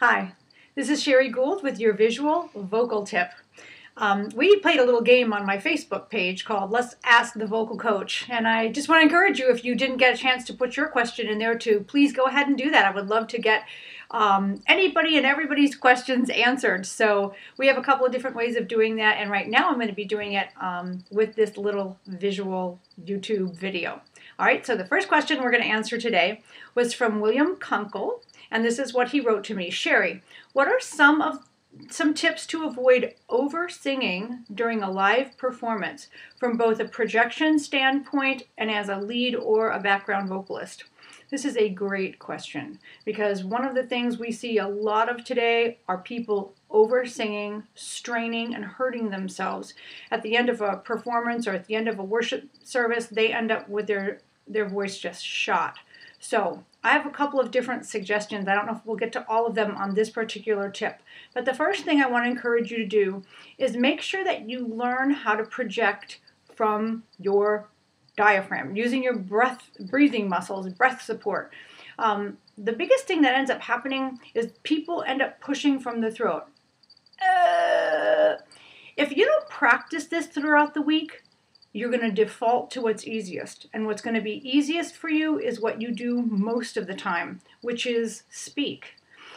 Hi, this is Sheri Gould with your visual vocal tip. We played a little game on my Facebook page called Let's Ask the Vocal Coach, and I just want to encourage you, if you didn't get a chance to put your question in there, to please go ahead and do that. I would love to get anybody and everybody's questions answered. So we have a couple of different ways of doing that, and right now I'm going to be doing it with this little visual YouTube video. All right, so the first question we're going to answer today was from William Kunkel, and this is what he wrote to me. Sheri, what are some tips to avoid over-singing during a live performance from both a projection standpoint and as a lead or a background vocalist? This is a great question because one of the things we see a lot of today are people over-singing, straining, and hurting themselves. At the end of a performance or at the end of a worship service, they end up with their voice just shot. So I have a couple of different suggestions. I don't know if we'll get to all of them on this particular tip. But the first thing I want to encourage you to do is make sure that you learn how to project from your diaphragm, using your breathing muscles, breath support. The biggest thing that ends up happening is people end up pushing from the throat. If you don't practice this throughout the week, you're going to default to what's easiest. And what's going to be easiest for you is what you do most of the time, which is speak.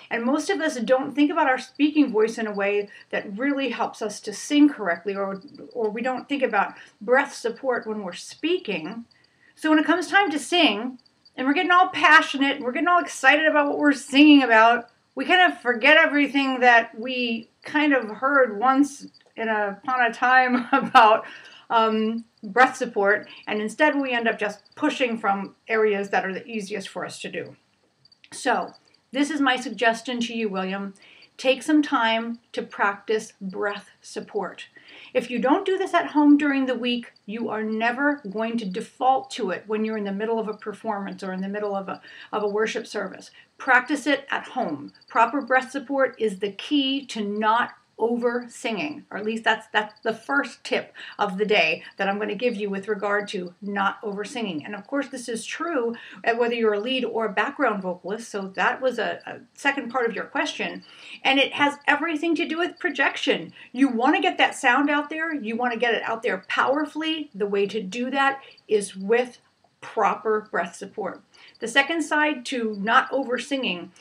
And most of us don't think about our speaking voice in a way that really helps us to sing correctly, or we don't think about breath support when we're speaking. So when it comes time to sing, and we're getting all passionate, and we're getting all excited about what we're singing about, we kind of forget everything that we kind of heard once upon a time about breath support, and instead we end up just pushing from areas that are the easiest for us to do. So this is my suggestion to you, William. Take some time to practice breath support. If you don't do this at home during the week, you are never going to default to it when you're in the middle of a performance or in the middle of a worship service. Practice it at home. Proper breath support is the key to not over singing, or at least that's the first tip of the day that I'm going to give you with regard to not over singing. And of course this is true whether you're a lead or a background vocalist, so that was a second part of your question, and it has everything to do with projection. You want to get that sound out there, you want to get it out there powerfully. The way to do that is with proper breath support. The second side to not over singing,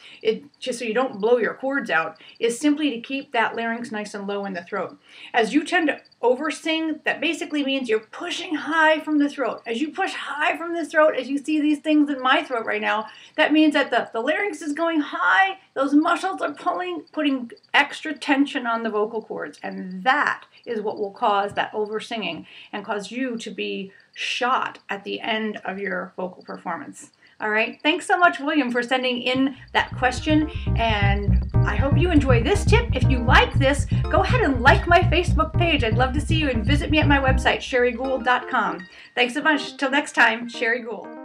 just so you don't blow your cords out, is simply to keep that larynx nice and low in the throat. As you tend to over sing, that basically means you're pushing high from the throat. As you push high from the throat, as you see these things in my throat right now, that means that the larynx is going high, those muscles are putting extra tension on the vocal cords, and that is what will cause that over singing and cause you to be shot at the end of your vocal performance. All right, thanks so much, William, for sending in that question, and I hope you enjoy this tip. If you like this, go ahead and like my Facebook page. I'd love to see you, and visit me at my website, sherigould.com. Thanks so much. Till next time, Sheri Gould.